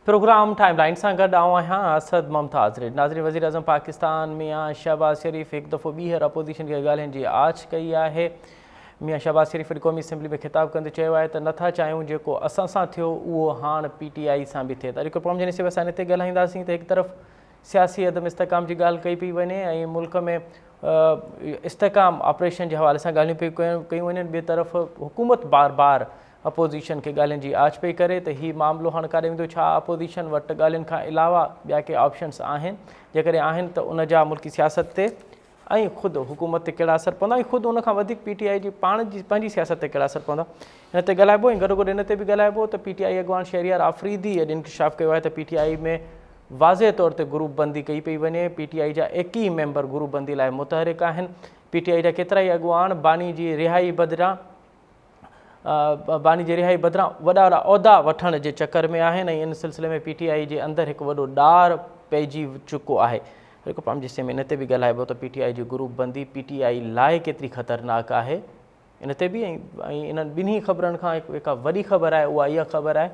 Programme timeline से गड Asad Mumtaz red. नाज़रीन, वज़ीर आज़म पाकिस्तान मियाँ शहबाज शरीफ एक दफ़ो ॿीहर अपोजिशन के ॻाल्हियुनि जी आच कई है। मियाँ शहबाज शरीफ क़ौमी असम्बली में खिताब कंदे चयो आहे त नथा चाहियूं जेको असां सां थियो उहो हाणे PTI सां बि थिए। तरीक़ो प्रोग्राम जे निसिब असां हिते ॻाल्हाईंदासीं त हिकु तरफ़ सियासी अदम इस्तेकाम जी ॻाल्हि कई पई वञे ऐं मुल्क में इस्तेकाम ऑपरेशन के हवाले से ॻाल्हियूं पई कयूं वञनि। ॿिए तरफ़ हुकूमत बार बार अपोजिशन के ॻाल्हियुनि जी आच पई करे त हीउ मामिलो हाणे काॾे वेंदो। छा अपोजिशन वटि ॻाल्हियुनि खां अलावा ॿिया के ऑप्शन्स आहिनि? जेकॾहिं आहिनि त उन जा मुल्की सियासत ते ऐं ख़ुदि हुकूमत ते कहिड़ा असर पवंदा ऐं ख़ुदि उन खां वधीक PTI जी पाण जी पंहिंजी सियासत ते कहिड़ा असर पवंदा, हिन ते ॻाल्हाइबो। ऐं गॾोगॾु हिन ते बि ॻाल्हाइबो त PTI अॻवान शहरियार आफ़रीदी अॼु इंकशाफ़ कयो आहे त PTI में वाज़े तौर ते ग्रुप बंदी कई पई वञे। PTI जा 21 मेंबर ग्रुप बंदी लाइ मुतहरिक आहिनि। PTI जा केतिरा ई अॻवान बानी जी रिहाई बदिरां वॾा वॾा उहिदा वठण जे चकर में आहिनि ऐं इन सिलसिले में PTI जे अंदरि हिकु वॾो ॾार पइजी चुको आहे। हिकु पाण जिसे में इन ते बि ॻाल्हाइबो त PTI जी ग्रुप बंदी PTI लाइ केतिरी ख़तरनाक आहे, इन ते बि। ऐं इन्हनि ॿिन्ही ख़बरनि खां हिकु वॾी ख़बर आहे, उहा इहा ख़बर आहे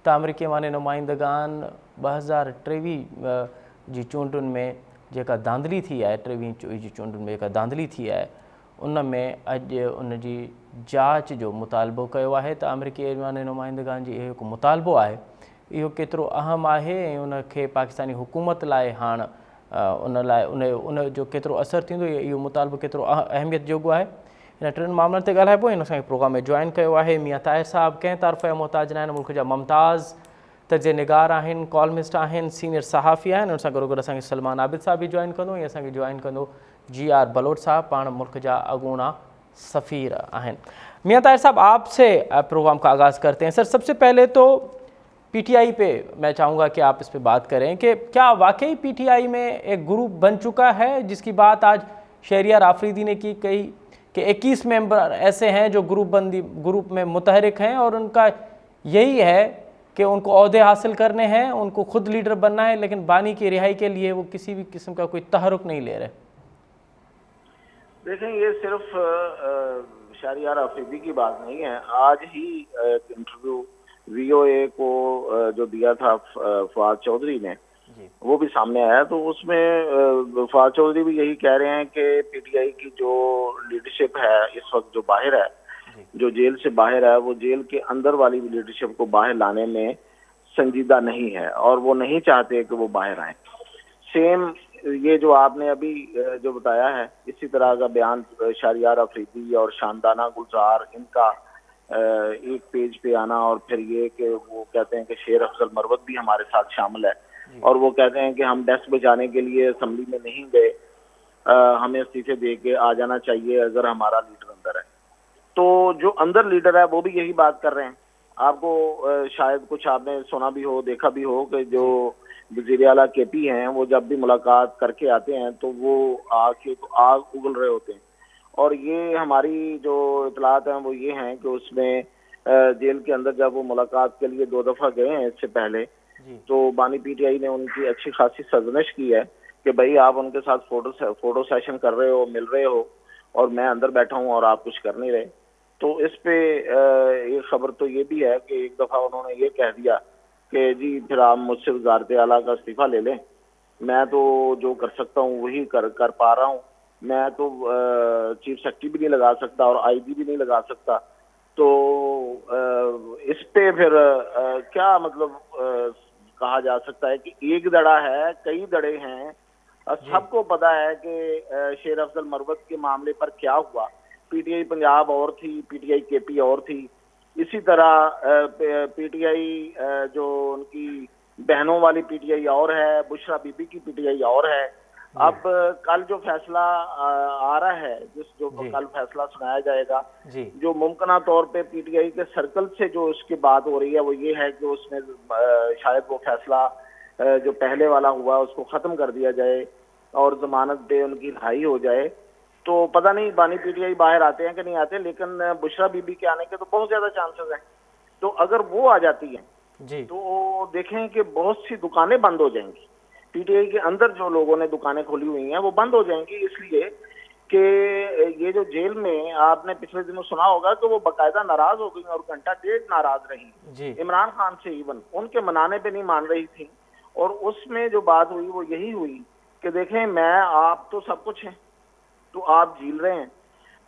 त अमरीकी वाने नुमाइंदगान 2023 जी चूंडुनि में जेका धांधली थी आहे, 23 जी चूंडुनि में जेका धांधली थी आहे, उन में अॼु उन जी जांच जो मुतालबो कयो आहे। त अमरीकी ऐवान नुमाइंदगान जी इहो हिकु मुतालबो आहे, इहो केतिरो अहम आहे ऐं उनखे पाकिस्तानी हुकूमत लाइ हाणे उन जो केतिरो असरु थींदो, इहो मुतालबो केतिरो अहमियत जोॻो आहे, हिन टिनि मामलनि ते ॻाल्हाइबो। हिन असांखे प्रोग्राम में जॉइन कयो आहे मियाँ ताहिर साहब। कंहिं तरफ़ जा मोहताज न आहिनि, मुल्क जा मुमताज़ तर्जे निगार आहिनि, कॉलमिस्ट आहिनि, सीनियर सहाफ़ी आहिनि। उन सां गॾोगॾु असांखे सलमान आबिद साहब भी जॉइन कंदो ऐं असांखे जॉइन कंदो GR बलोच साहब, पाण मुल्क जा अगूणा सफ़ीर आहिनि। मियाँ ताहिर साहब, आपसे प्रोग्राम का आगाज़ करते हैं। सर, सबसे पहले तो PTI पे मैं चाहूँगा कि आप इस पे बात करें कि क्या वाकई PTI में एक ग्रुप बन चुका है, जिसकी बात आज शहरियार आफरीदी ने की कही कि 21 मेंबर ऐसे हैं जो ग्रुप में मुतहरिक हैं और उनका यही है कि उनको ओहदे हासिल करने हैं, उनको खुद लीडर बनना है, लेकिन बानी की रिहाई के लिए वो किसी भी किस्म का कोई तहरुक नहीं ले रहे? देखें, ये सिर्फ शहरियार आफरीदी की बात नहीं है। आज ही इंटरव्यू VOA को जो दिया था फवाद चौधरी ने, वो भी सामने आया, तो उसमें फवाद चौधरी भी यही कह रहे हैं कि PTI की जो लीडरशिप है इस वक्त, जो बाहर है, जो जेल से बाहर है, वो जेल के अंदर वाली लीडरशिप को बाहर लाने में संजीदा नहीं है और वो नहीं चाहते कि वो बाहर आए। सेम ये जो आपने अभी जो बताया है, इसी तरह का बयान शहरियार अफरीदी और शानदाना गुलजार, इनका एक पेज पे आना, और फिर ये कि वो कहते हैं कि शेर अफजल मरवत भी हमारे साथ शामिल है और वो कहते हैं कि हम डेस्क बचाने के लिए असम्बली में नहीं गए, हमें इस्तीफे दे के आ जाना चाहिए अगर हमारा लीडर अंदर है। तो जो अंदर लीडर है वो भी यही बात कर रहे हैं। आपको शायद कुछ आपने सुना भी हो, देखा भी हो कि जो वज़ीर आला KP हैं, वो जब भी मुलाकात करके आते हैं तो वो आके तो आग उगल रहे होते हैं। और ये हमारी जो इतलात हैं वो ये हैं कि उसमें जेल के अंदर जब वो मुलाकात के लिए 2 दफ़ा गए हैं इससे पहले, तो बानी PTI ने उनकी अच्छी खासी सरजनिश की है कि भाई आप उनके साथ फोटो सेशन कर रहे हो, मिल रहे हो, और मैं अंदर बैठा हूँ और आप कुछ कर नहीं रहे। तो इस पे एक खबर तो ये भी है कि एक दफ़ा उन्होंने ये कह दिया कि जी फिर आप मुझसे वज़ारत आला का इस्तीफ़ा ले लें, मैं तो जो कर सकता हूँ वही कर पा रहा हूँ, मैं तो चीफ सेक्रेटरी भी नहीं लगा सकता और IG भी नहीं लगा सकता। तो इस पे फिर क्या मतलब कहा जा सकता है कि एक दड़ा है, कई दड़े हैं। सबको पता है कि शेर अफजल मरवत के मामले पर क्या हुआ। PTI पंजाब और थी, PTI KP और थी, इसी तरह PTI जो उनकी बहनों वाली PTI और है, बुशरा बीबी की PTI और है। अब कल जो फैसला आ रहा है, कल फैसला सुनाया जाएगा, जो मुमकिन तौर पे PTI के सर्कल से जो उसकी बात हो रही है वो ये है कि उसमें शायद वो फैसला जो पहले वाला हुआ उसको ख़त्म कर दिया जाए और जमानत पे उनकी रिहाई हो जाए। तो पता नहीं बानी PTI बाहर आते हैं कि नहीं आते, लेकिन बुशरा बीबी के आने के तो बहुत ज़्यादा चांसेस हैं। तो अगर वो आ जाती हैं तो देखें कि बहुत सी दुकानें बंद हो जाएंगी। PTI के अंदर जो लोगों ने दुकानें खोली हुई हैं वो बंद हो जाएंगी, इसलिए कि ये जो जेल में आपने पिछले दिनों सुना होगा कि वो बाकायदा नाराज हो गई और घंटा डेढ़ नाराज रही इमरान खान से, इवन उनके मनाने पे नहीं मान रही थी। और उसमें जो बात हुई वो यही हुई कि देखें, मैं आप तो सब कुछ है, तो आप झील रहे हैं,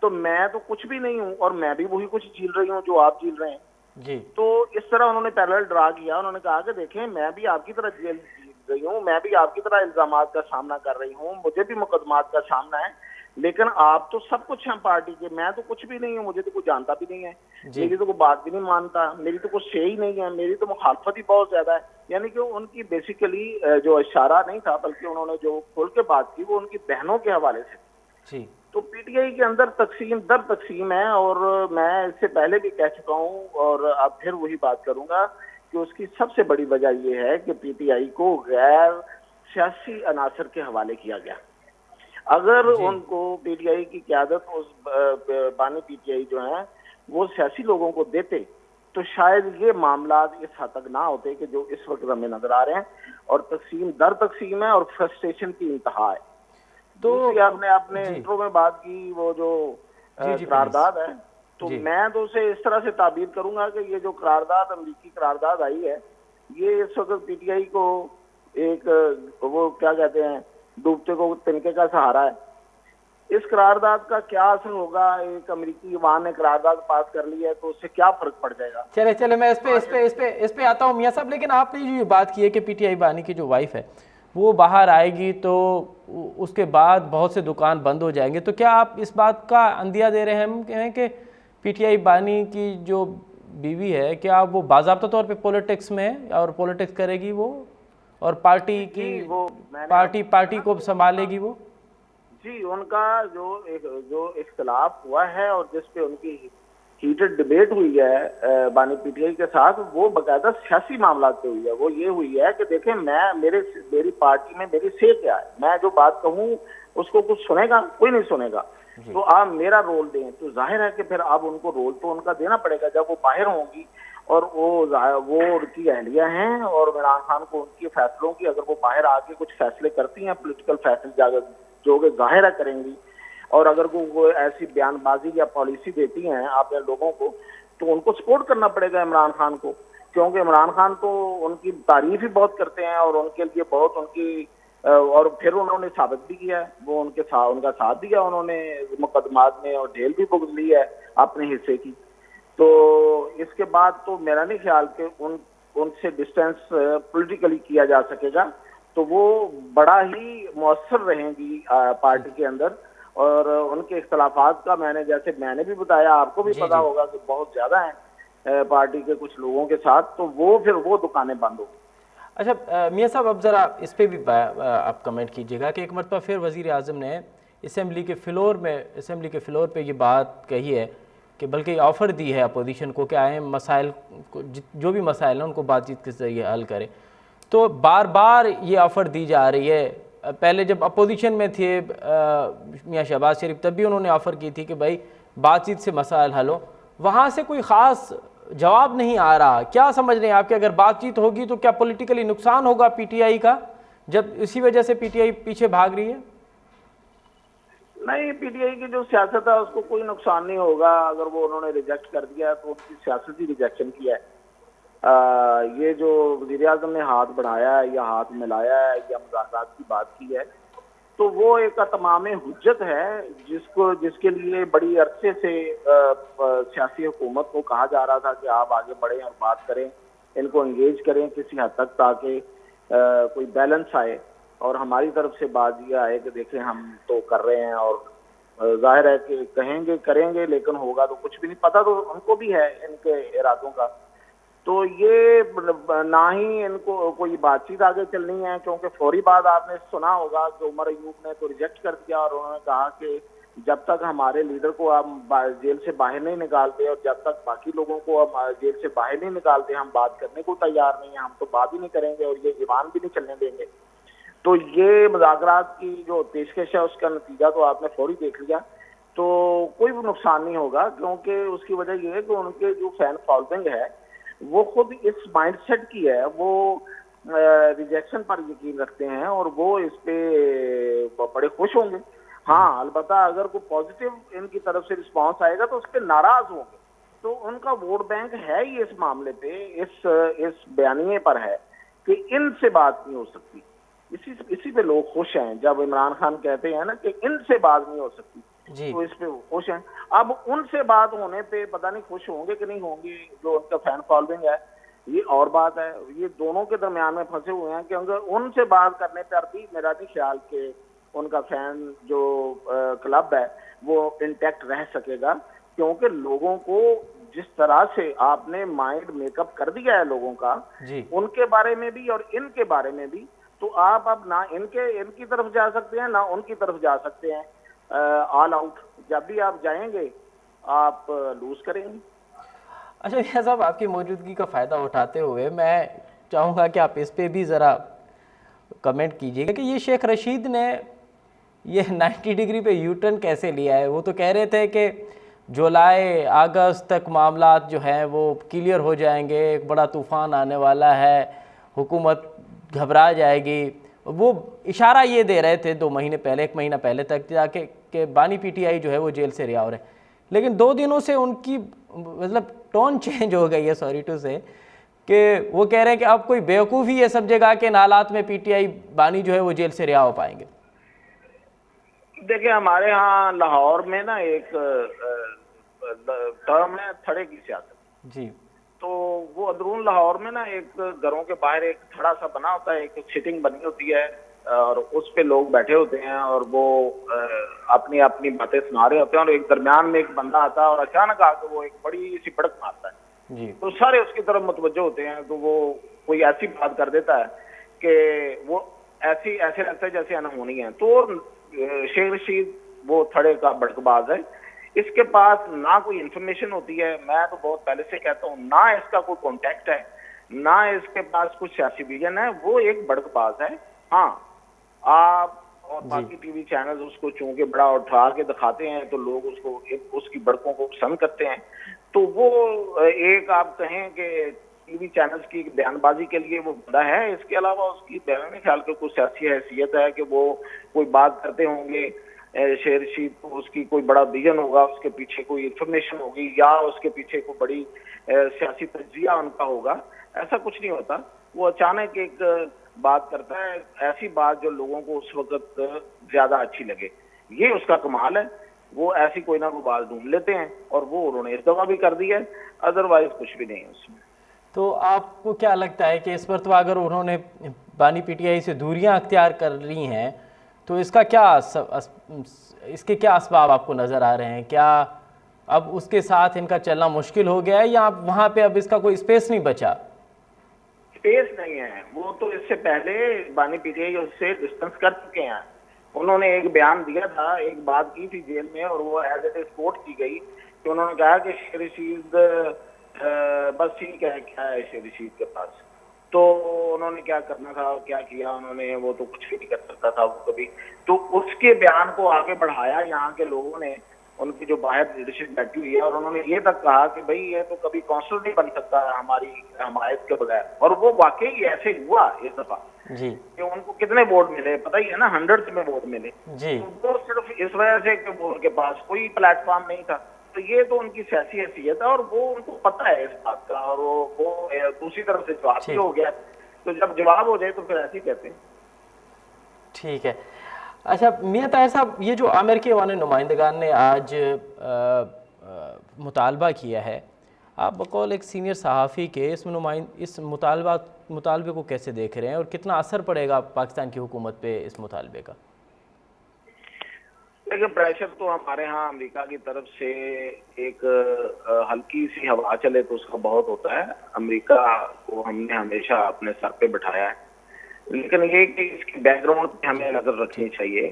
तो मैं तो कुछ भी नहीं हूं और मैं भी वही कुछ झील रही हूं जो आप झील रहे हैं जी। तो इस तरह उन्होंने पैरेलल ड्रा किया। उन्होंने कहा कि देखें, मैं भी आपकी तरह जेल झील रही हूं, मैं भी आपकी तरह इल्जामात का सामना कर रही हूं, मुझे भी मुकदमात का सामना है, लेकिन आप तो सब कुछ हैं पार्टी के, मैं तो कुछ भी नहीं हूँ, मुझे तो कुछ जानता भी नहीं है, मेरी तो कोई बात भी नहीं मानता, मेरी तो कुछ से ही नहीं है, मेरी तो मुखालफत ही बहुत ज्यादा है। यानी कि उनकी बेसिकली जो इशारा नहीं था, बल्कि उन्होंने जो खोल के बात की वो उनकी बहनों के हवाले से जी। तो पीटीआई के अंदर तकसीम दर तकसीम है, और मैं इससे पहले भी कह चुका हूँ और अब फिर वही बात करूंगा कि उसकी सबसे बड़ी वजह यह है कि पीटीआई को गैर सियासी अनासर के हवाले किया गया। अगर उनको पीटीआई की क़यादत उस बानी पीटीआई जो है वो सियासी लोगों को देते तो शायद ये मामला इस हद तक ना होते कि जो इस वक्त हमें नजर आ रहे हैं, और तकसीम दर तकसीम है और फ्रस्ट्रेशन की इंतहा है। तो आपने अपने इंट्रो में बात की वो जो करारदाद है, तो मैं तो उसे इस तरह से ताबीर करूंगा कि ये जो करारदाद अमरीकी करारदाद आई है, ये इस वक्त पीटीआई को एक वो क्या कहते हैं, डूबते को तिनके का सहारा है। इस करारदाद का क्या असर होगा, एक अमेरिकी ईवान ने करारदाद पास कर ली है तो उससे क्या फर्क पड़ जाएगा। चले मैं इस पे आता हूँ मियां साहब, लेकिन आपने जो ये बात की है कि पीटीआई बानी की जो वाइफ है वो बाहर आएगी तो उसके बाद बहुत से दुकान बंद हो जाएंगे, तो क्या आप इस बात का अंदिया दे रहे हैं हम कहें कि पीटीआई बानी की जो बीवी है क्या वो बाज़ाब्ता तौर पे पॉलिटिक्स में और पॉलिटिक्स करेगी वो, और पार्टी की वो पार्टी को संभालेगी वो जी। उनका जो इख्तलाफ हुआ है और जिस पे उनकी हीटेड डिबेट हुई है बानी पीटीआई के साथ, वो बाकायदा सियासी मामला पे हुई है। वो ये हुई है कि देखें, मेरी पार्टी में मेरी से क्या है, मैं जो बात कहूँ उसको कुछ सुनेगा, कोई नहीं सुनेगा, तो आप मेरा रोल दें। तो जाहिर है कि फिर अब उनको रोल तो उनका देना पड़ेगा जब वो बाहर होंगी, और वो उनकी अहलिया हैं, और इमरान खान को उनके फैसलों की, अगर वो बाहर आके कुछ फैसले करती हैं, पॉलिटिकल फैसले जो कि जाहिर करेंगी, और अगर वो ऐसी बयानबाजी या पॉलिसी देती हैं आपने लोगों को, तो उनको सपोर्ट करना पड़ेगा इमरान खान को, क्योंकि इमरान खान तो उनकी तारीफ ही बहुत करते हैं और उनके लिए बहुत उनकी, और फिर उन्होंने साबित भी किया है, वो उनका साथ दिया उन्होंने मुकदमात में, और जेल भी भुगत ली है अपने हिस्से की। तो इसके बाद तो मेरा नहीं ख्याल कि उनसे डिस्टेंस पॉलिटिकली किया जा सकेगा, तो वो बड़ा ही मौसर रहेंगी पार्टी के अंदर। और उनके इख्तलाफात का मैंने भी बताया, आपको भी पता होगा कि बहुत ज्यादा है पार्टी के कुछ लोगों के साथ, तो वो दुकानें बंद हो। अच्छा मियां साहब, अब ज़रा इस पर भी आप कमेंट कीजिएगा कि एक मरतबा फिर वज़ीर आज़म ने असेंबली के फ्लोर पे ये बात कही है कि बल्कि ऑफ़र दी है अपोजिशन को कि आए मसाइल को, जो भी मसाइल हैं उनको बातचीत के ज़रिए हल करें। तो बार बार ये ऑफ़र दी जा रही है। पहले जब अपोजिशन में थे मियां शहबाज शरीफ, तब भी उन्होंने ऑफ़र की थी कि भाई बातचीत से मसाइल हल हो, वहाँ से कोई ख़ास जवाब नहीं आ रहा। क्या समझ रहे हैं आप कि अगर बातचीत होगी तो क्या पॉलिटिकली नुकसान होगा पीटीआई का, जब इसी वजह से पीटीआई पीछे भाग रही है? नहीं, पीटीआई की जो सियासत है उसको कोई नुकसान नहीं होगा। अगर वो उन्होंने रिजेक्ट कर दिया है तो उनकी सियासत ही रिजेक्शन किया है। ये जो वज़ीर आज़म ने हाथ बढ़ाया है या हाथ मिलाया है या मुज़ाकरात की बात की है, तो वो एक तमाम हुज्जत है जिसके लिए बड़ी अरसे से सियासी हुकूमत को कहा जा रहा था कि आप आगे बढ़ें और बात करें, इनको एंगेज करें किसी हद तक, ताकि कोई बैलेंस आए और हमारी तरफ से बात यह आए कि देखें हम तो कर रहे हैं, और जाहिर है कि कहेंगे करेंगे लेकिन होगा तो कुछ भी नहीं, पता तो उनको भी है इनके इरादों का। तो ये ना ही इनको कोई बातचीत आगे चलनी है, क्योंकि फौरी बाद आपने सुना होगा कि उमर अयूब ने तो रिजेक्ट कर दिया और उन्होंने कहा कि जब तक हमारे लीडर को आप जेल से बाहर नहीं निकालते और जब तक बाकी लोगों को आप जेल से बाहर नहीं निकालते, हम बात करने को तैयार नहीं है, हम तो बात ही नहीं करेंगे और ये ईवान भी नहीं चलने देंगे। तो ये मुज़ाकरात की जो पेशकश है उसका नतीजा तो आपने फौरी देख लिया। तो कोई नुकसान नहीं होगा, क्योंकि उसकी वजह यह है कि उनके जो फैन फॉलोइंग है वो खुद इस माइंडसेट की है, वो रिजेक्शन पर यकीन रखते हैं और वो इस पे बड़े खुश होंगे। हाँ अलबत्ता अगर कोई पॉजिटिव इनकी तरफ से रिस्पांस आएगा तो उस पर नाराज होंगे। तो उनका वोट बैंक है ही इस मामले पे, इस बयानिए पर है कि इनसे बात नहीं हो सकती। इसी पे लोग खुश हैं जब इमरान खान कहते हैं ना कि इनसे बात नहीं हो सकती, तो इस पे वो खुश हैं। अब उनसे बात होने पे पता नहीं खुश होंगे कि नहीं होंगे, जो उनका फैन फॉलोइंग है ये और बात है। ये दोनों के दरमियान में फंसे हुए हैं, क्योंकि उनसे बात करने पर भी मेरा नहीं ख्याल के उनका फैन जो क्लब है वो इंटैक्ट रह सकेगा, क्योंकि लोगों को जिस तरह से आपने माइंड मेकअप कर दिया है लोगों का, उनके बारे में भी और इनके बारे में भी, तो आप अब ना इनकी तरफ जा सकते हैं ना उनकी तरफ जा सकते हैं। ऑल आउट जब भी आप जाएंगे आप लूज करेंगे। अच्छा भैया साहब, आपकी मौजूदगी का फ़ायदा उठाते हुए मैं चाहूँगा कि आप इस पे भी ज़रा कमेंट कीजिएगा कि ये शेख रशीद ने ये 90 डिग्री पे यू टर्न कैसे लिया है। वो तो कह रहे थे कि जुलाई अगस्त तक मामला जो हैं वो क्लियर हो जाएंगे, एक बड़ा तूफ़ान आने वाला है, हुकूमत घबरा जाएगी। वो इशारा ये दे रहे थे 2 महीने पहले, 1 महीना पहले तक जाके कि बानी पीटीआई जो है वो जेल से रिहा हो रहे हैं। लेकिन 2 दिनों से उनकी मतलब टोन चेंज हो गई है, सॉरी टू से, कि वो कह रहे हैं कि अब कोई बेवकूफ़ी है सब जगह के हालात में पीटीआई बानी जो है वो जेल से रिहा हो पाएंगे। देखिए हमारे यहाँ लाहौर में ना एक टर्म है थड़े की सियासत जी। तो वो अंदरून लाहौर में ना एक घरों के बाहर एक थड़ा सा बना होता है, एक सिटिंग बनी होती है और उस पे लोग बैठे होते हैं और वो अपनी अपनी बातें सुना रहे होते हैं और एक दरमियान में एक बंदा आता है और अचानक आकर वो एक बड़ी सी पड़क मारता है जी। तो सारे उसकी तरफ मुतवज्जो होते हैं। तो वो कोई ऐसी बात कर देता है कि वो ऐसे लगता है जैसे अनहोनी है। तो शेख रशीद वो थड़े का भड़कबाज है, इसके पास ना कोई इंफॉर्मेशन होती है, मैं तो बहुत पहले से कहता हूँ, ना इसका कोई कॉन्टेक्ट है, ना इसके पास कुछ सियासी विजन है, वो एक भड़कबाज है। हाँ आप और बाकी टीवी चैनल उसको चूंकि बड़ा उठा के दिखाते हैं तो लोग उसको उसकी भड़कों को पसंद करते हैं। तो वो एक आप कहें कि टीवी चैनल्स की बयानबाजी के लिए वो बंदा है, इसके अलावा उसकी मेरे ख्याल में कुछ सियासी हैसियत है कि वो कोई बात करते होंगे शेख रशीद को, उसकी कोई बड़ा विजन होगा, उसके पीछे कोई इंफॉर्मेशन होगी या उसके पीछे कोई बड़ी सियासी तज्जिया उनका होगा। ऐसा कुछ नहीं होता। वो अचानक एक बात करता है, ऐसी बात जो लोगों को उस वक्त ज्यादा अच्छी लगे, ये उसका कमाल है। वो ऐसी कोई ना कोई बात ढूंढ लेते हैं और वो उन्होंने इस दफा भी कर दी है, अदरवाइज कुछ भी नहीं है उसमें। तो आपको क्या लगता है कि इस मरतबा अगर उन्होंने बानी पीटीआई से दूरियां अख्तियार कर ली हैं तो इसका इसके क्या असबाब आपको नज़र आ रहे हैं? क्या अब उसके साथ इनका चलना मुश्किल हो गया है या वहाँ पे अब इसका कोई स्पेस नहीं बचा? स्पेस नहीं है। वो तो इससे पहले बानी पीटीआई उससे डिस्टेंस कर चुके हैं। उन्होंने एक बयान दिया था, एक बात की थी जेल में और वो एज इट इज कोट की गई कि उन्होंने कहा कि शेख रशीद बस ठीक है, क्या है शेख रशीद के पास, तो उन्होंने क्या करना था और क्या किया उन्होंने, वो तो कुछ भी नहीं कर सकता था वो कभी। तो उसके बयान को आगे बढ़ाया यहाँ के लोगों ने, उनकी जो बाहर लीडरशिप बैठी हुई है, और उन्होंने ये तक कहा कि भाई ये तो कभी काउंसिलर नहीं बन सकता हमारी हमायत के बगैर। और वो वाकई ऐसे हुआ इस दफा जी कि उनको कितने वोट मिले पता ही है ना, 100 में वोट मिले जी। तो वो सिर्फ इस वजह से कि वो उनके पास कोई प्लेटफॉर्म नहीं था। तो ये तो उनकी सियासी हैसियत है और वो उनको पता है इस बात का, और वो दूसरी तरफ से जवाब भी हो गया। तो जब जवाब हो जाए तो फिर ऐसे ही कहते हैं। ठीक है। अच्छा मियां ताहिर साहब, ये जो अमेरिकी वाले नुमाइंदगान ने आज मुतालबा किया है, आप बकौल एक सीनियर सहाफ़ी के इस मुतालबे को कैसे देख रहे हैं और कितना असर पड़ेगा पाकिस्तान की हुकूमत पे इस मुतालबे का? देखिए प्रेशर तो हमारे यहाँ अमेरिका की तरफ से एक हल्की सी हवा चले तो उसका बहुत होता है। अमेरिका को हमने हमेशा अपने सर पे बिठाया है, लेकिन ये कि इसके बैकग्राउंड पे हमें नजर रखनी चाहिए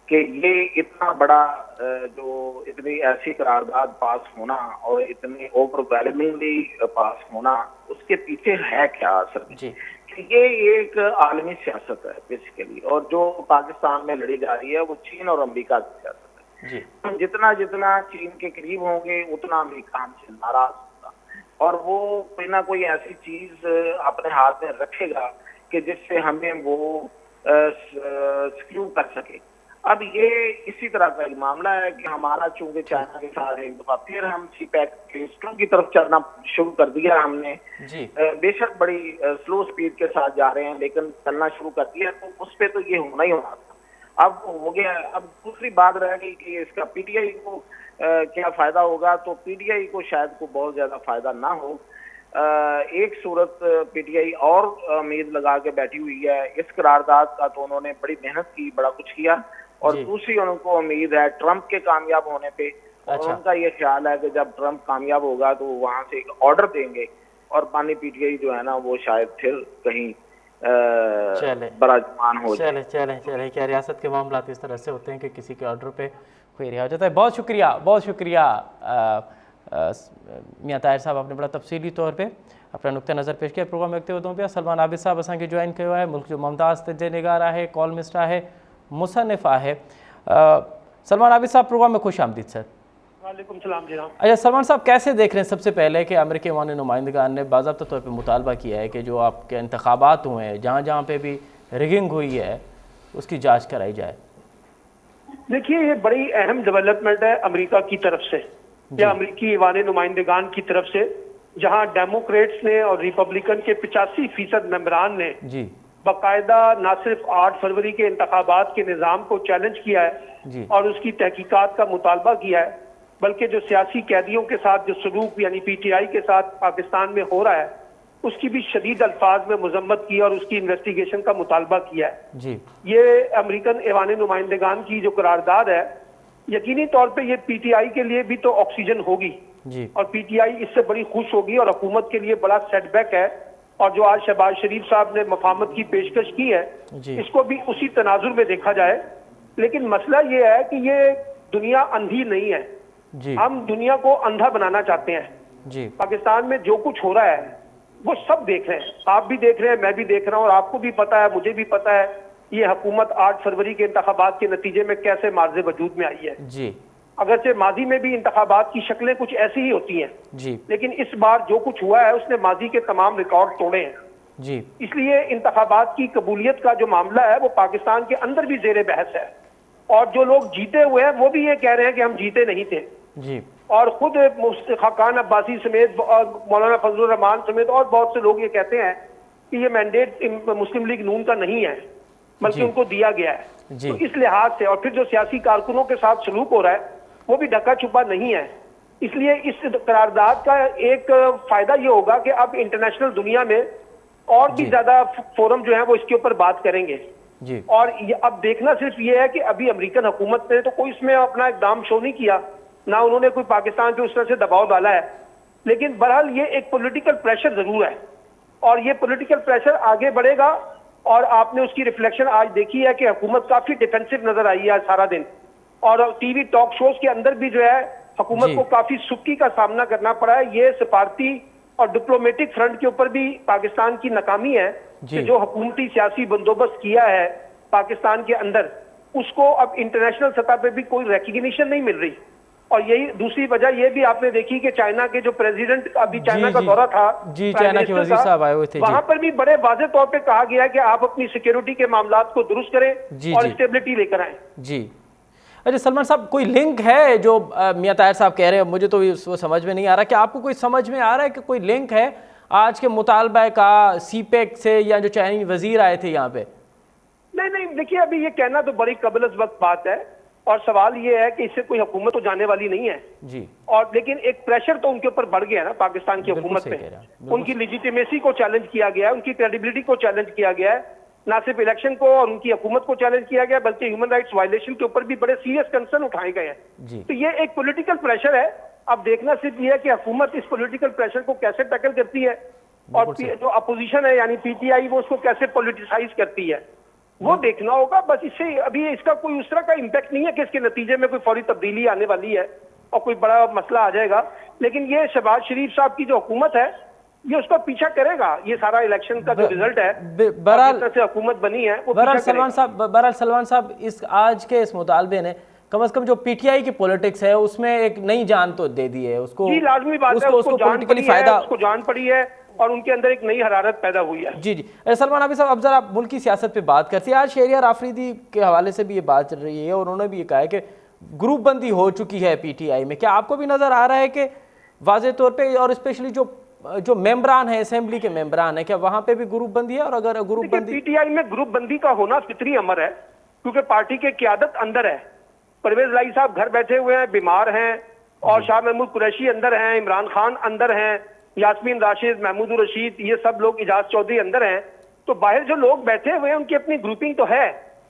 कि ये इतना बड़ा जो इतनी ऐसी करारदाद पास होना और इतनी ओवरवेलमिंगली पास होना, उसके पीछे है क्या असर जी? ये एक आलमी सियासत है बेसिकली, और जो पाकिस्तान में लड़ी जा रही है वो चीन और अमेरिका की सियासत है जी। जितना जितना चीन के करीब होंगे उतना अमेरिका हमसे नाराज होगा और वो कोई ना कोई ऐसी चीज अपने हाथ में रखेगा कि जिससे हमें वो स्क्रू कर सके। अब ये इसी तरह का ही मामला है कि हमारा चूंकि चाइना के साथ एक दफा फिर हम सीपैक फेज 2 की तरफ चलना शुरू कर दिया हमने जी। बेशक बड़ी स्लो स्पीड के साथ जा रहे हैं लेकिन चलना शुरू कर दिया, तो उस पर तो ये होना ही होना था। अब हो गया। अब दूसरी बात रह गई कि इसका पीटीआई को क्या फायदा होगा, तो पीटीआई को शायद को बहुत ज्यादा फायदा ना हो। एक सूरत पीटीआई और उम्मीद लगा के बैठी हुई है इस करारदाद का, तो उन्होंने बड़ी मेहनत की, बड़ा कुछ किया, और दूसरी उनको उम्मीद है ट्रंप के कामयाब होने पे। और उनका ये ख्याल है कि जब ट्रंप कामयाब होगा तो वहां से एक ऑर्डर देंगे और पानी पीटीआई जो है ना वो शायद फिर कहीं बड़ा जमान हो जाए। चले क्या रियासत के मामला इस तरह से होते हैं कि किसी के ऑर्डर पे कोई रिहा हो जाता है। बहुत शुक्रिया मियाँ ताहिर साहब, आपने बड़ा तफसीली तौर पे अपना नुक्ता नज़र पेश किया। प्रोग्राम में अॻिते वधूं पिया। सलमान आबिद साहब असांखे जॉइन कयो आहे, मुल्क जो मुमताज़ तजनिगार है, कॉलमिस्ट है, मुसन्निफ़ है। सलमान आबिद साहब प्रोग्राम में खुश आमदीद सर। वालेकुम सलाम जी। अच्छा सलमान साहब, कैसे देख रहे हैं सबसे पहले कि अमेरिकी वानी नुमाइंदगान ने बाज़ाब्ता तौर पर मुतालबा किया है कि जो आपके इंतखाबात हुए हैं जहाँ जहाँ पे भी रिगिंग हुई है उसकी जाँच कराई जाए? देखिए, ये बड़ी अहम डेवलपमेंट है अमेरिका की तरफ से या अमेरिकी वानी नुमाइंदगान की तरफ से, जहां डेमोक्रेट्स ने और रिपब्लिकन के 85% मेंबरान ने बाकायदा न सिर्फ 8 फरवरी के इंतखाबात के निज़ाम को चैलेंज किया है और उसकी तहकीकात का मुतालबा किया है, बल्कि जो सियासी कैदियों के साथ जो सलूक यानी पीटीआई के साथ पाकिस्तान में हो रहा है उसकी भी शदीद अल्फाज में मजम्मत की और उसकी इन्वेस्टिगेशन का मुतालबा किया है। ये अमेरिकन ऐवान नुमाइंदगान की जो करारदाद है, यकीनी तौर पे ये पीटीआई के लिए भी तो ऑक्सीजन होगी और पीटीआई इससे बड़ी खुश होगी और हुकूमत के लिए बड़ा सेटबैक है। और जो आज शहबाज शरीफ साहब ने मफामत की पेशकश की है इसको भी उसी तनाजुर में देखा जाए। लेकिन मसला ये है कि ये दुनिया अंधी नहीं है, हम दुनिया को अंधा बनाना चाहते हैं। पाकिस्तान में जो कुछ हो रहा है वो सब देख रहे हैं, आप भी देख रहे हैं, मैं भी देख रहा हूँ, और आपको भी पता है, मुझे भी पता है ये हुकूमत 8 फरवरी के इंतखाबात के नतीजे में कैसे मार्जे वजूद में आई है। अगरचे माजी में भी इंतखाबात की शक्लें कुछ ऐसी ही होती हैं, लेकिन इस बार जो कुछ हुआ है उसने माजी के तमाम रिकॉर्ड तोड़े हैं। इसलिए इंतखाबात की कबूलियत का जो मामला है वो पाकिस्तान के अंदर भी जेरे बहस है, और जो लोग जीते हुए हैं वो भी ये कह रहे हैं कि हम जीते नहीं थे। और खुद खाकान अब्बासी समेत और मौलाना फजलुर रहमान समेत और बहुत से लोग ये कहते हैं कि ये मैंडेट मुस्लिम लीग नून का नहीं है बल्कि उनको दिया गया है। तो इस लिहाज से, और फिर जो सियासी कारकुनों के साथ सलूक हो रहा है वो भी ढका छुपा नहीं है। इसलिए इस करारदाद का एक फायदा ये होगा कि अब इंटरनेशनल दुनिया में और भी ज्यादा फोरम जो है वो इसके ऊपर बात करेंगे। और अब देखना सिर्फ ये है कि अभी अमेरिकन हुकूमत ने तो कोई इसमें अपना इकदाम शो नहीं किया, ना उन्होंने कोई पाकिस्तान पे उस तरह से दबाव डाला है, लेकिन बहरहाल ये एक पॉलिटिकल प्रेशर जरूर है और ये पॉलिटिकल प्रेशर आगे बढ़ेगा। और आपने उसकी रिफ्लेक्शन आज देखी है कि हुकूमत काफी डिफेंसिव नजर आई है आज सारा दिन, और टीवी टॉक शोज के अंदर भी जो है हुकूमत को काफी सुक्की का सामना करना पड़ा है। ये सफारती और डिप्लोमेटिक फ्रंट के ऊपर भी पाकिस्तान की नाकामी है कि जो हुकूमती सियासी बंदोबस्त किया है पाकिस्तान के अंदर उसको अब इंटरनेशनल सतह पे भी कोई रिकग्निशन नहीं मिल रही। और यही दूसरी वजह ये भी आपने देखी कि चाइना के जो प्रेसिडेंट अभी चाइना का दौरा था, चाइना के वजीर साहब आए हुए थे, वहां पर भी बड़े वाज़ेह तौर पे कहा गया कि आप अपनी सिक्योरिटी के मामलात को दुरुस्त करें और स्टेबिलिटी लेकर आए। अच्छा सलमान साहब, कोई लिंक है जो मियाँ ताहिर साहब कह रहे हैं, मुझे तो वो समझ में नहीं आ रहा कि आपको कोई समझ में आ रहा है कि कोई लिंक है आज के मुतालबा का सीपेक से या जो चाइनीज वजीर आए थे यहाँ पे? नहीं, देखिए अभी ये कहना तो बड़ी कबल वक्त बात है और सवाल ये है कि इससे कोई हुकूमत तो जाने वाली नहीं है और लेकिन एक प्रेशर तो उनके ऊपर बढ़ गया ना पाकिस्तान की हुकूमत पे। उनकी लेजिटिमेसी को चैलेंज किया गया है, उनकी क्रेडिबिलिटी को चैलेंज किया गया है, ना सिर्फ इलेक्शन को और उनकी हुकूमत को चैलेंज किया गया बल्कि ह्यूमन राइट्स वायलेशन के ऊपर भी बड़े सीरियस कंसर्न उठाए गए हैं। तो ये एक पॉलिटिकल प्रेशर है। अब देखना सिर्फ ये है कि हुकूमत इस पॉलिटिकल प्रेशर को कैसे टैकल करती है और जो अपोजिशन है यानी पीटीआई वो उसको कैसे पॉलिटिसाइज करती है, वो देखना होगा। बस इससे अभी इसका कोई उस तरह का इम्पैक्ट नहीं है कि इसके नतीजे में कोई फौरी तब्दीली आने वाली है और कोई बड़ा मसला आ जाएगा। लेकिन ये शहबाज शरीफ साहब की जो हुकूमत है ये उसका पीछा करेगा। ये सारा इलेक्शन का जो रिजल्ट है बहरहाल से हुकूमत बनी है वो बहरहाल सलमान साहब इस आज के इस मुतालबे ने कम से कम जो पीटीआई की पॉलिटिक्स है उसमें एक नई जान तो दे दी है उसको। लाजमी बात है, उसको जान पड़ी है, और उनके अंदर एक नई हरारत पैदा हुई है। जी जी सलमान आबिद साहब, अब जरा मुल्क की सियासत पे बात करते हैं। आज शहरियार आफरीदी के हवाले से भी ये बात चल रही है और उन्होंने भी ये कहा है कि ग्रुप बंदी हो चुकी है पीटीआई में। क्या आपको भी नजर आ रहा है कि वाज़े तौर पे और स्पेशली जो मेंबरान है, असेंबली के मेंबरान है, क्या वहां पे भी ग्रुप बंदी है? और अगर ग्रुप बंदी, पीटीआई में ग्रुप बंदी का होना फितरी अमर है, क्योंकि पार्टी की क़यादत अंदर है। परवेज लाई साहब घर बैठे हुए हैं, बीमार हैं, और शाह महमूद कुरैशी अंदर हैं, इमरान खान अंदर हैं, यास्मीन राशिद, महमूद रशीद, ये सब लोग, इजाज चौधरी अंदर हैं। तो बाहर जो लोग बैठे हुए हैं उनकी अपनी ग्रुपिंग तो है।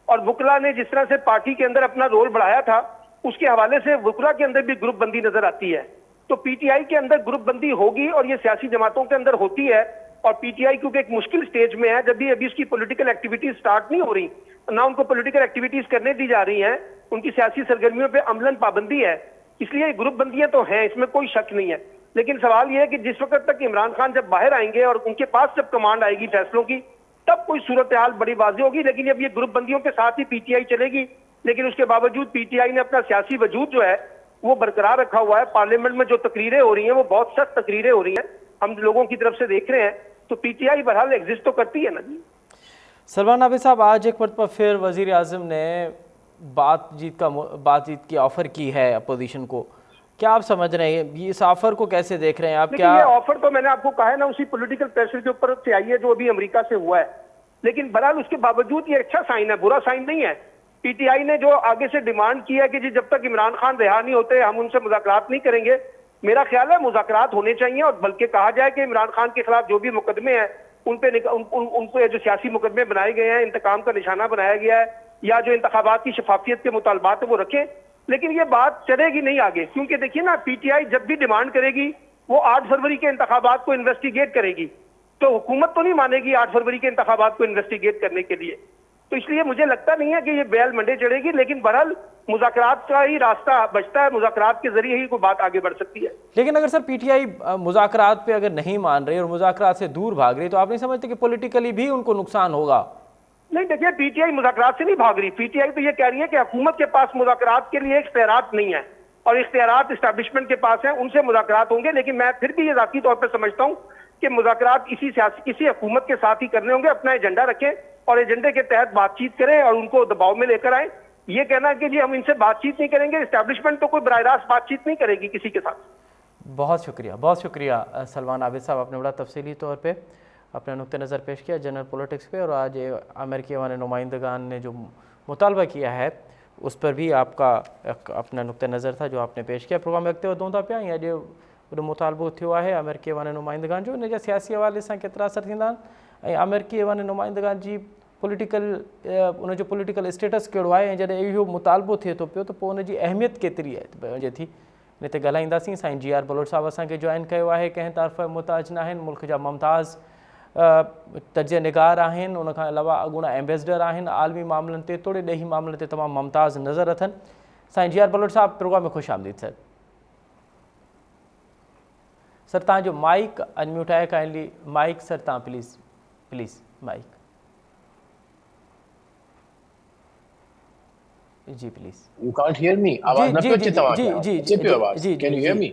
और वुकला ने जिस तरह से पार्टी के अंदर अपना रोल बढ़ाया था, उसके हवाले से वुकला के अंदर भी ग्रुप बंदी नजर आती है। तो पीटीआई के अंदर ग्रुप बंदी होगी और ये सियासी जमातों के अंदर होती है। और पीटीआई क्योंकि एक मुश्किल स्टेज में है, जब भी अभी उसकी पॉलिटिकल एक्टिविटीज स्टार्ट नहीं हो रही, ना उनको पॉलिटिकल एक्टिविटीज करने दी जा रही हैं, उनकी सियासी सरगर्मियों पे अमलन पाबंदी है, इसलिए ग्रुप बंदियां तो हैं, इसमें कोई शक नहीं है। लेकिन सवाल यह है कि जिस वक्त तक इमरान खान जब बाहर आएंगे और उनके पास जब कमांड आएगी फैसलों की, तब कोई सूरत हाल बड़ी वाज़ेह होगी। लेकिन अब ये ग्रुप बंदियों के साथ ही पीटीआई चलेगी, लेकिन उसके बावजूद पीटीआई ने अपना सियासी वजूद जो है वो बरकरार रखा हुआ है। पार्लियामेंट में जो तकरीरें हो रही हैं वो बहुत सख्त तकरीरें हो रही हैं, हम लोगों की तरफ से देख रहे हैं। तो पीटीआई बहरहाल एग्जिस्ट तो करती है ना जी। सलमान आबिद साहब, आज एक मरतबा फिर वजीर आज़म ने बातचीत की ऑफर की है अपोजिशन को। क्या आप समझ रहे हैं, ये इस ऑफर को कैसे देख रहे हैं आप? क्या ये ऑफर तो मैंने आपको कहा है ना, उसी पॉलिटिकल प्रेशर के ऊपर से आई है जो अभी अमेरिका से हुआ है। लेकिन बहरहाल उसके बावजूद ये अच्छा साइन है, बुरा साइन नहीं है। पीटीआई ने जो आगे से डिमांड की है कि जी जब तक इमरान खान रिहा नहीं होते हम उनसे मुज़ाकरात नहीं करेंगे, मेरा ख्याल है मुज़ाकरात होने चाहिए। और बल्कि कहा जाए कि इमरान खान के खिलाफ जो भी मुकदमे हैं उनको जो सियासी मुकदमे बनाए गए हैं, इंतकाम का निशाना बनाया गया है, या जो इंतखाबात की शफाफियत के मुतालबात है वो रखें। लेकिन ये बात चलेगी नहीं आगे, क्योंकि देखिए ना, पीटीआई जब भी डिमांड करेगी वो 8 फरवरी के इंतखाबात को इन्वेस्टिगेट करेगी, तो हुकूमत तो नहीं मानेगी 8 फरवरी के इंतखाबात को इन्वेस्टिगेट करने के लिए। तो इसलिए मुझे लगता नहीं है कि ये बैल मंडे चढ़ेगी। लेकिन बहरहाल मुज़ाकरात का ही रास्ता बचता है, मुज़ाकरात के जरिए ही कोई बात आगे बढ़ सकती है। लेकिन अगर सर पीटीआई मुज़ाकरात पे अगर नहीं मान रही और मुज़ाकरात से दूर भाग रही, तो आप नहीं समझते कि पॉलिटिकली भी उनको नुकसान होगा? नहीं, देखिए, पीटीआई मुज़ाकरात से नहीं भाग रही। पीटीआई तो ये कह रही है कि हुकूमत के पास मुज़ाकरात के लिए इख्तियारात नहीं है और इख्तियारात इस्टेब्लिशमेंट के पास है, उनसे मुज़ाकरात होंगे। लेकिन मैं फिर भी ये ज़ाती तौर पर समझता हूँ कि मुज़ाकरात किसी हुकूमत के साथ ही करने होंगे। अपना एजेंडा रखें और एजेंडे के तहत बातचीत करें और उनको दबाव में लेकर आए। ये कहना कि जी हम इनसे बातचीत नहीं करेंगे, इस्टेब्लिशमेंट तो कोई बराह रास्त बातचीत नहीं करेगी किसी के साथ। बहुत शुक्रिया सलमान आबिद साहब, आपने बड़ा तफसीली तौर पे अपना नुक्ते नज़र पेश किया जनरल पॉलिटिक्स पे। और आज अमेरिकी वाले नुमाइंदगान ने जो मुतालबा किया है उस पर भी आपका अपना नुक्ते नज़र था जो आपने पेश किया। प्रोग्राम रखते हुए दों था पिया या जो मुतालबो थियो आहे अमेरिकी वाले नुमाइंदगान जो, इन जा सियासी हवाले सां केतिरा असर थींदा आहिनि, ऐं अमेरिकी वाले नुमाइंदगान जी उनजो पॉलिटिकल स्टेटस कहिड़ो आहे, ऐं जॾहिं इहो मुतालबो थिए थो पियो त पोइ उनजी अहमियत केतिरी आहे थी, इन ते ॻाल्हाईंदासीं। साईं जी आर बलोच साहब असांखे जॉइन कयो आहे, कंहिं तरफ़ मुताज न आहिनि, मुल्क जा मुमताज़ तर्ज निगार आहिनि, उनखां अलावा अॻूणा एम्बेसडर आहिनि, आलमी मामलनि ते तोड़े ॾेही मामलनि ते तमामु मुमताज़ नज़र अथनि। साईं जी आर बलोच साहब, प्रोग्राम में ख़ुशि आमदीद सर। सर तव्हांजो माइक अनम्यूट आहे, काइंडली माइक सर तव्हां प्लीज़ माइक जी please. You can't hear me. आवाज न पियो अचे तव्हांखे? अचे पियो आवाज? Can you hear me?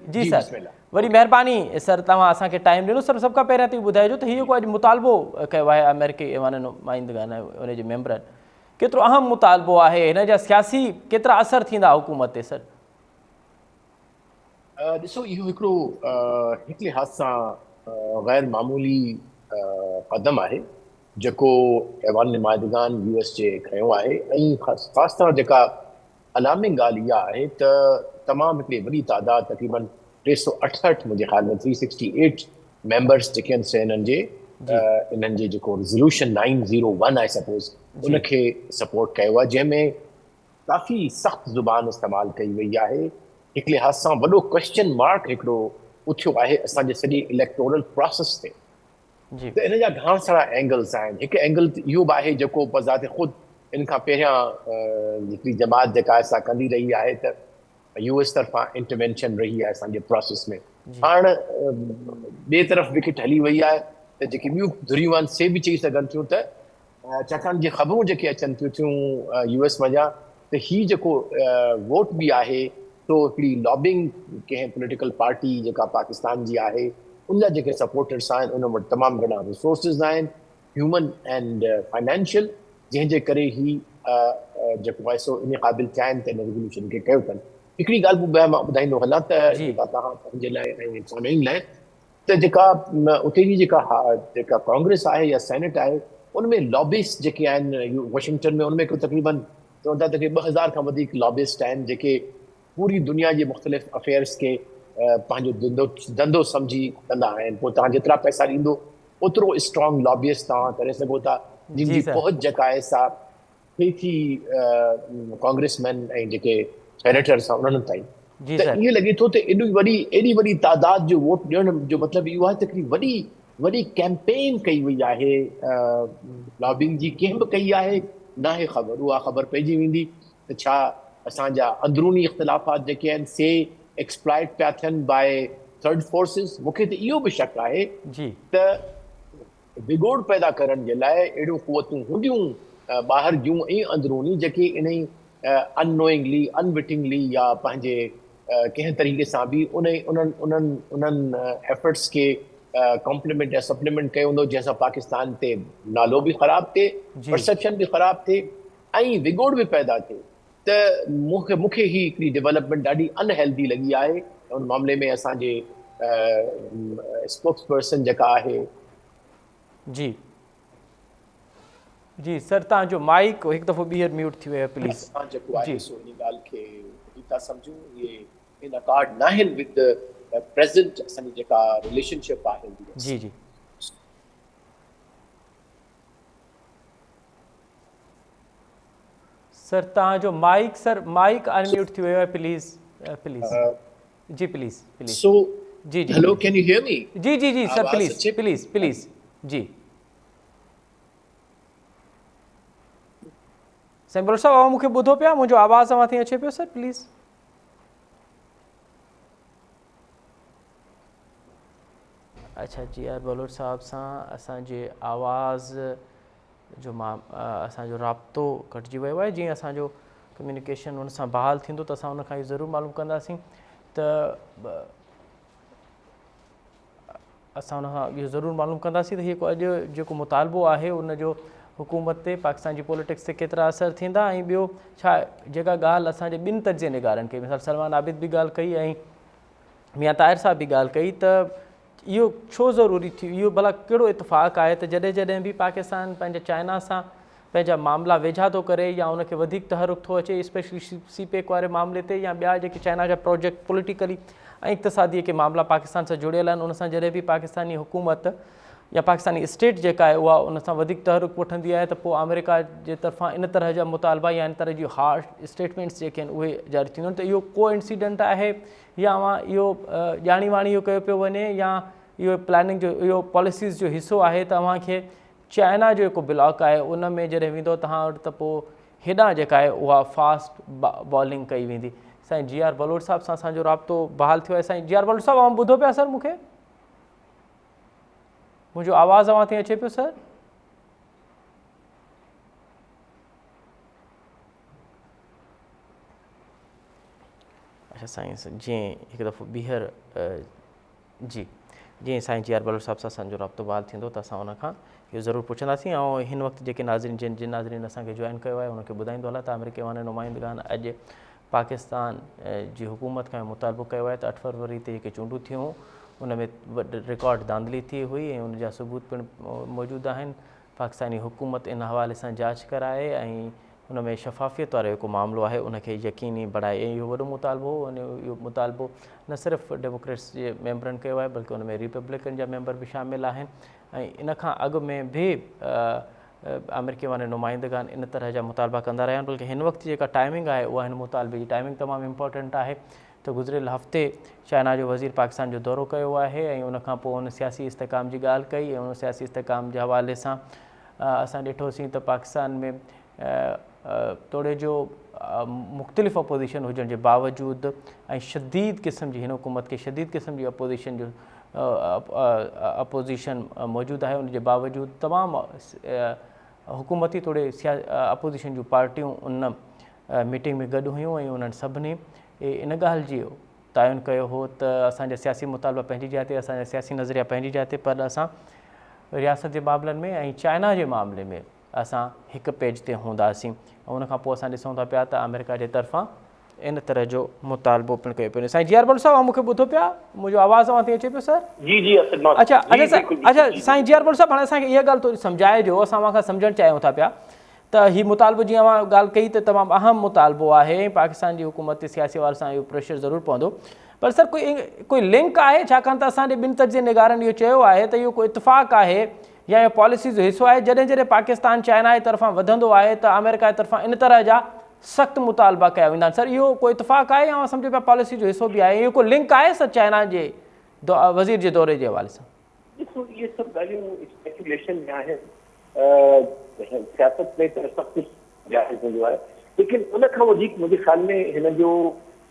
जी सर, वरी महिरबानी सर तव्हां असांखे टाइम ॾिनो। सर सभ खां पहिरियां त ॿुधाइजो त हीअ को अॼु मुतालबो कयो आहे अमेरिकी ऐवान नुमाइंदगान उनजे मेंबरनि, केतिरो अहम मुतालबो आहे, हिन जा सियासी केतिरा असर थींदा हुकूमत ते? सर ॾिसो, इहो हिकु लिहाज़ सां गैर मामूली क़दम आहे जेको ऐवान नुमाइंदगान US जे खयो आहे। ऐं ख़ासि तरह जेका अलार्मिंग ॻाल्हि इहा आहे त तमामु हिकिड़ी वॾी तादाद तक़रीबन 368 मुंहिंजे ख़्याल में 368 मेंबर्स जेके आहिनि से इन्हनि जे जेको रिज़ोल्यूशन 901 आहे सपोज़ उनखे सपोर्ट कयो आहे, जंहिंमें काफ़ी सख़्तु ज़ुबान इस्तेमालु कई वई आहे। हिकु लिहाज़ सां वॾो क्वेश्चन मार्क हिकिड़ो उथियो आहे असांजे सॼे इलेक्टोरल प्रोसेस ते। त इन जा घणा सारा एंगल्स आहिनि। हिकु एंगल इहो बि आहे जेको बज़ाते ख़ुदि इन खां पहिरियां हिकिड़ी जमात जेका असां कंदी रही आहे त US तरफ़ां इंटरवेंशन रही आहे असांजे प्रोसेस में। हाणे ॿिए तरफ़ विकेट हली वई आहे त जेके ॿियूं धुरियूं आहिनि से बि चई सघनि थियूं त छाकाणि जे ख़बरूं जेके अचनि थियूं US वञा त हीउ जेको वोट बि आहे तो हिकिड़ी लॉबिंग कंहिं पॉलिटिकल पार्टी जेका पाकिस्तान जी आहे उन जा जेके सपोर्टर्स आहिनि उन वटि तमामु घणा रिसोर्सिस आहिनि ह्यूमन एंड फाइनेंशियल, जंहिंजे करे ही जेको आहे सो इन क़ाबिल थिया आहिनि त इन रेवोल्यूशन खे कयो अथनि। हिकिड़ी ॻाल्हि ॿिया मां ॿुधाईंदो हलां त जेका तव्हां पंहिंजे लाइ ऐं साम्हूं लाइ त जेका उते जी जेका कांग्रेस आहे या सेनेट आहे उनमें लॉबिस्ट जेके आहिनि वॉशिंगटन में, उनमें तक़रीबन चवनि था त 2000 खां वधीक लॉबिस्ट आहिनि जेके पूरी दुनिया जे मुख़्तलिफ़ अफेयर्स खे पंहिंजो धंधो सम्झी कंदा आहिनि। पोइ तव्हां जेतिरा पैसा ॾींदो ओतिरो स्ट्रॉन्ग लॉबिस्ट तव्हां करे सघो था, जिन जी पहुच जेका आहे सा थिए थी कांग्रेसमैन ऐं जेके सेनेटर्स आहिनि उन्हनि ताईं। त ईअं लॻे थो त एॾी वॾी तादाद जो वोट ॾियण जो मतिलबु इहो आहे त हिकिड़ी वॾी कैंपेन कई वई आहे लॉबिंग जी। कंहिं बि कई आहे नाहे ख़बर, उहा ख़बर पइजी वेंदी त छा असांजा अंदरूनी इख़्तिलाफ़ात जेके आहिनि से एक्सप्लॉइट पिया थियनि बाय थर्ड फोर्सिस। मूंखे त इहो बि शक आहे त विगोड़ पैदा करण जे लाइ अहिड़ियूं क़ुवतूं हूंदियूं ॿाहिरि जूं ऐं अंदरूनी जेके इन अननोइंगली अनविटिंगली या पंहिंजे कंहिं तरीक़े सां बि उन्हनि एफर्ट्स खे कॉम्प्लीमेंट या सप्लीमेंट कयो हूंदो जंहिंसां पाकिस्तान ते नालो बि ख़राबु थिए, परसेप्शन बि ख़राबु थिए ऐं विगोड़ बि पैदा थिए। त मूंखे ही हिकिड़ी डेवलपमेंट ॾाढी अनहेल्दी लॻी आहे। उन मामले में असांजे स्पोक्स पर्सन जेका आहे जी सर तव्हांजो माइक हिकु दफ़ो ॿीहर म्यूट थी वियो प्लीज़। असां जेको आहे सो इन ॻाल्हि खे था सम्झूं इहे इन अकॉर्ड न आहिनि विद प्रेज़ेंट असांजी जेका रिलेशनशिप आहे। जी सर तव्हांजो माइक अनम्यूट थी वियो आहे प्लीज़ जी प्लीज़ सो जी hello can you hear me? जी सर प्लीज़ जी साईं बलोच साहब मूंखे ॿुधो पिया, मुंहिंजो आवाज़ तव्हां ताईं अचे पियो सर प्लीज़? अच्छा जी आर बलोच साहब सां असांजे आवाज़ जो असांजो राब्तो घटिजी वियो आहे। जीअं असांजो कम्युनिकेशन हुन सां बहाल थींदो त असां हुन खां इहो ज़रूरु मालूम कंदासीं त असां हुन खां इहो ज़रूरु मालूम कंदासीं त हीअ अॼु जेको मुतालबो आहे उनजो हुकूमत ते पाकिस्तान जी पॉलिटिक्स ते केतिरा असर थींदा ऐं ॿियो छा जेका ॻाल्हि असांजे ॿिनि तर्जे निगारनि कई, मिसाल सलमान आबिद बि ॻाल्हि कई ऐं मियां ताहिर साहब बि ॻाल्हि कई त इहो छो ज़रूरी थी, इहो भला कहिड़ो इतफ़ाक़ आहे त जॾहिं बि पाकिस्तान पंहिंजे चाइना सां पंहिंजा मामला वेझा थो करे या उनखे वधीक तहरुक थो अचे स्पेशली सीपेक वारे मामले ते या ॿिया जेके चाइना जा प्रोजेक्ट पॉलिटिकली ऐं इक़्तिसादी के मामला पाकिस्तान सां जुड़ियल आहिनि, उन सां जॾहिं बि पाकिस्तानी हुकूमत या पाकिस्तानी स्टेट जेका आहे उहा उन सां वधीक तहरुक वठंदी आहे त पोइ अमेरिका जे तरफ़ां इन तरह जा मुतालबा या इन तरह जी हार्श स्टेटमेंट्स जेके आहिनि उहे जारी थींदियूं आहिनि। त इहो को इंसिडेंट आहे या इहो ॼाणी वाणी इहो कयो पियो वञे या इहो प्लानिंग जो इहो पॉलिसीज़ जो हिसो आहे तव्हांखे चाइना जो जेको ब्लॉक आहे उन में जॾहिं वेंदो तव्हां वटि त पोइ हेॾां जेका आहे उहा फास्ट बॉलिंग कई वेंदी। साईं जी आर बलोच साहब सां असांजो राब्तो बहाल थियो आहे। साईं जी आर बलोच साहब आउं ॿुधो पिया सर? मूंखे मुंहिंजो आवाज़ तव्हां ताईं अचे पियो सर? अच्छा साईं जीअं हिकु दफ़ो ॿीहर जी जीअं साईं जी आर बलोच साहब सां असांजो राब्तो बहाल थींदो त असां हुन खां इहो ज़रूरु पुछंदासीं। ऐं हिन वक़्तु जेके नाज़रीन जिन नाज़रीन असांखे जॉइन कयो आहे उनखे ॿुधाईंदो हलां त अमेरिका वारे नुमाइंदगान अॼु पाकिस्तान जी हुकूमत खां मुतालबो कयो आहे त 8 फरवरी ते जेके चूंडूं थियूं उन में रिकॉर्ड धांधली थी हुई ऐं उन जा सबूत पिणु मौजूदु आहिनि। पाकिस्तानी हुकूमत इन हवाले सां जांच कराए ऐं उन में शफ़ाफ़ियत वारो जेको मामिलो आहे उनखे यकीनी बणाए ऐं इहो वॾो मुतालबो हो। इहो मुतालबो न सिर्फ़ु डेमोक्रेट्स जे मेंबरनि कयो आहे बल्कि उन में रिपब्लिकन जा मेंबर बि शामिलु आहिनि ऐं इन खां अॻु में बि अमेरिका वारे नुमाइंदगान इन तरह जा मुतालबा कंदा रहिया आहिनि। बल्कि हिन वक़्तु जेका टाइमिंग आहे उहा हिन मुतालबे जी टाइमिंग तमामु इम्पोर्टेंट आहे त गुज़िरियल हफ़्ते चाइना जो वज़ीर पाकिस्तान जो दौरो कयो आहे ऐं उनखां पोइ उन सियासी इस्तेकाम जी ॻाल्हि कई ऐं उन सियासी इस्तेकाम जे हवाले सां असां ॾिठोसीं त पाकिस्तान में तोड़े जो मुख़्तलिफ़ अपोज़िशन हुजण जे बावजूदि ऐं शदीद क़िस्म जी हिन हुकूमत खे शदीद क़िस्म जी अपोज़िशन मौजूदु आहे। उनजे बावजूदि तमामु हुकूमती तोड़े अपोज़िशन जूं पार्टियूं उन मीटिंग में गॾु हुयूं ऐं उन्हनि सभिनी इन ॻाल्हि जी तयन कयो हो त असांजा सियासी मुतालबा पंहिंजी जाइ ते, असांजा सियासी नज़रिया पंहिंजी जाइ ते, पर असां रियासत जे मामलनि में ऐं चाइना जे मामले में असां हिकु पेज ते हूंदासीं। ऐं उनखां पोइ असां ॾिसूं था पिया त अमेरिका जे तरफ़ां इन तरह जो मुतालबो पिणु कयो पियो। साईं जियार भट्ट साहब, मूंखे ॿुधो पिया, मुंहिंजो आवाज़ तव्हां ते अचे पियो सर? जी जी अच्छा अच्छा साईं जियार भट्ट साहब, हाणे असांखे इहा ॻाल्हि थोरी सम्झाइजो, असां उनखां सम्झणु चाहियूं था पिया त हीउ मुतालबो जीअं मां ॻाल्हि कई त तमामु अहम मुतालबो आहे, पाकिस्तान जी हुकूमत ते सियासी वार सां इहो प्रेशर ज़रूरु पवंदो, पर सर कोई लिंक आहे? छाकाणि त असांजे ॿिनि तर्जे निगारनि इहो चयो आहे त इहो कोई इतफ़ाक़ आहे या इहो पॉलिसी जो हिसो आहे, जॾहिं जॾहिं पाकिस्तान चाइना जे तरफ़ां वधंदो आहे त अमेरिका जे तरफ़ां इन तरह जा सख़्तु मुतालबा कया वेंदा आहिनि। सर इहो कोई इतफ़ाक़ आहे या सम्झो पिया पॉलिसी जो हिसो बि आहे? इहो कोई लिंक आहे सर चाइना जे वज़ीर जे दौरे जे हवाले सां? ॾिसो, इहे सभु ॻाल्हियूं स्पेकुलेशन में आहिनि, सियासत में त सभु कुझु जाइज़ हूंदो आहे, लेकिन उन खां वधीक मुंहिंजे ख़्याल में हिन जो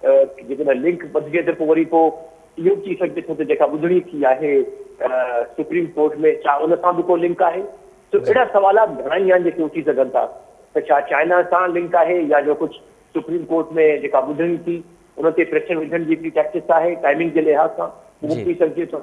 जेकॾहिं लिंक वधिजे त पोइ वरी पोइ इहो थी सघे थो त जेका ॿुधणी थी आहे सुप्रीम कोर्ट में, छा उन सां बि को लिंक आहे? त अहिड़ा सवालात घणा ई आहिनि जेके उथी सघनि था त छा चाइना सां लिंक आहे या जो कुझु सुप्रीम कोर्ट में जेका ॿुधणी थी उन ते प्रेशर विझण जी हिकिड़ी टैक्टिस आहे टाइमिंग जे लिहाज़ सां, उहो थी सघिजे थो।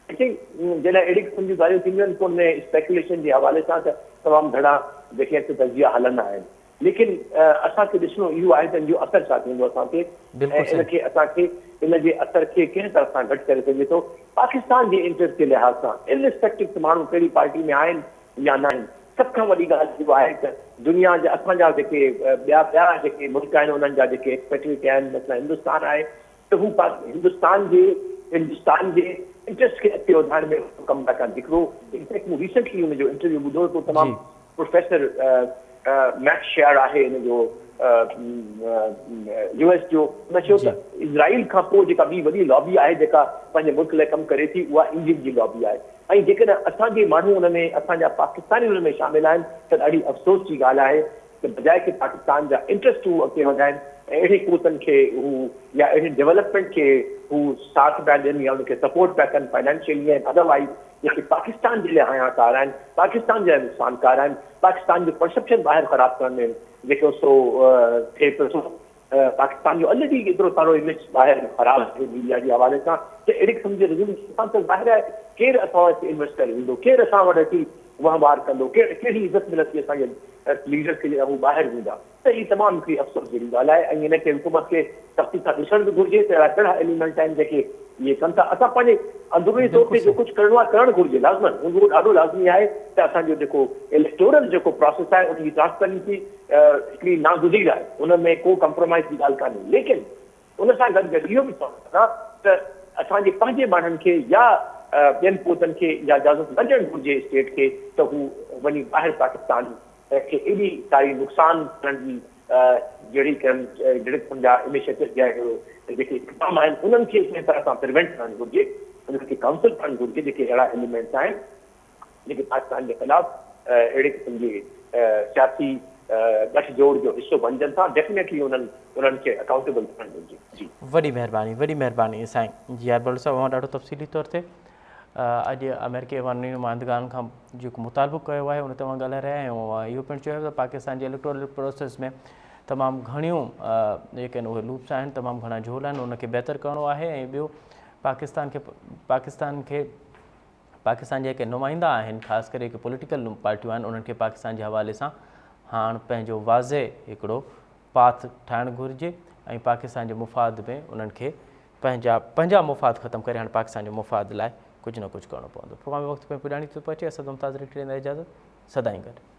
लेकिन जॾहिं अहिड़ी क़िस्म जूं ॻाल्हियूं थींदियूं आहिनि पोइ उन स्पेकुलेशन जे हवाले सां त तमामु घणा जेके तजिया हलंदा आहिनि, लेकिन असांखे ॾिसणो इहो आहे त इन जो असरु छा थींदो असांखे, ऐं इनखे असांखे इन जे असर खे कंहिं तरह सां घटि करे सघे थो पाकिस्तान जे इंट्रस्ट जे लिहाज़ सां, इररिस्पेक्टिव माण्हू कहिड़ी पार्टी में आहिनि या न आहिनि। सभ खां वॾी ॻाल्हि इहो आहे त दुनिया जा असांजा जेके ॿिया जेके मुल्क आहिनि उन्हनि जा जेके एक्सपेक्टेड आहिनि, मतिलबु हिंदुस्तान आहे त हू हिंदुस्तान जे इंट्रस्ट खे अॻिते वधाइण में कमु था कनि। हिकिड़ो इनफैक्ट मूं रिसेंटली हुनजो इंटरव्यू ॿुधो तो तमामु प्रोफेसर मैक्स शेयर आहे इन जो US जो, हुन चयो त इज़राइल खां पोइ जेका ॿी वॾी लॉबी आहे जेका पंहिंजे मुल्क लाइ कमु करे थी उहा इंडियन जी लॉबी आहे, ऐं जेकॾहिं असांजे माण्हू हुन में असांजा पाकिस्तानी हुन में शामिल आहिनि त ॾाढी अफ़सोस जी ॻाल्हि आहे त बजाए की पाकिस्तान जा इंट्रस्ट हू अॻिते वधाइनि ऐं अहिड़ी क़ुवतनि खे हू या अहिड़ी डेवलपमेंट खे हू साथ पिया ॾियनि या उनखे सपोर्ट पिया कनि फाइनेंशियली ऐं अदरवाइज़, जेके पाकिस्तान जे लाइ हायाकार आहिनि, पाकिस्तान जे लाइ नुक़सानकार आहिनि, पाकिस्तान जो परसेप्शन ॿाहिरि ख़राबु करण में जेको सो थिए पियो, पाकिस्तान जो ऑलरेडी एतिरो सारो इमेज ॿाहिरि ख़राबु आहे मीडिया जे हवाले सां, त अहिड़ी क़िस्म जे रिज़ल्यूशन त ज़ाहिर आहे केरु असां वटि इन्वेस्टर ईंदो, केरु असां वटि अची वहिंवार कंदो, कहिड़ी इज़त मिलंदी असांजे लीडर्स खे जेका हू ॿाहिरि हूंदा, त हीअ तमामु हिकिड़ी अफ़सोस जहिड़ी ॻाल्हि आहे। ऐं हिनखे हुकूमत खे सख़्ती सां ॾिसण बि घुरिजे त अहिड़ा कहिड़ा एलिमेंट आहिनि जेके इहे कनि था। असां पंहिंजे अंदरूनी तौर ते जो कुझु करिणो आहे करणु घुरिजे, लाज़मन उहो ॾाढो लाज़मी आहे त असांजो जेको इलेक्टोरल जेको प्रोसेस आहे उनजी ट्रांसपेरेंसी हिकिड़ी नागुज़ीर आहे, उन में को कॉम्प्रोमाइज़ जी ॻाल्हि कान्हे, लेकिन उन सां गॾु गॾु इहो बि चवंदा त असांजे पंहिंजे माण्हुनि खे या ॿियनि क़ुवतनि खे या इजाज़त न ॾियणु घुरिजे स्टेट खे त हू वञी ॿाहिरि पाकिस्तान खे एॾी सारी नुक़सान करण जी जहिड़ी क़िस्म जा इनिशिएटिव जेके इक़दाम आहिनि उन्हनि खे कंहिं तरह सां प्रिवेंट करणु घुरिजे, उन्हनि खे काउंसिल करणु घुरिजे जेके अहिड़ा एलिमेंट्स आहिनि जेके पाकिस्तान जे ख़िलाफ़ अहिड़े क़िस्म जे सियासी गठजोड़ जो हिसो बणजनि था, डेफिनेटली उन्हनि खे अकाउंटेबल करणु घुरिजे। जी, वॾी महिरबानी साईं जियार भट्ट साहब, मां ॾाढो तफ़सीली तौर ते अॼु अमेरिकी अवामी नुमाइंदगान खां जेको मुतालबो कयो आहे उन ते मां ॻाल्हाए रहिया आहियूं। इहो पिणु चयो त पाकिस्तान जे इलेक्टोरल प्रोसेस में तमामु घणियूं जेके आहिनि उहे लूप्स आहिनि, तमामु घणा झोल आहिनि, उनखे बहितर करिणो आहे। ऐं ॿियो पाकिस्तान जेके नुमाइंदा आहिनि, ख़ासि करे जेके पॉलिटिकल पार्टियूं आहिनि, उन्हनि खे पाकिस्तान जे हवाले सां हाणे पंहिंजो वाज़े हिकिड़ो पाथ ठाहिणु घुरिजे ऐं पाकिस्तान जे मुफ़ाद में उन्हनि खे पंहिंजा मुफ़ाद ख़तमु करे हाणे पाकिस्तान जे मुफ़ाद लाइ कुझु न कुझु करिणो पवंदो। प्रोग्राम वक़्त में पुॼाणी थो पहुचे, असां मुमताज़ ॾींदा इजाज़त, सदाईं गॾु।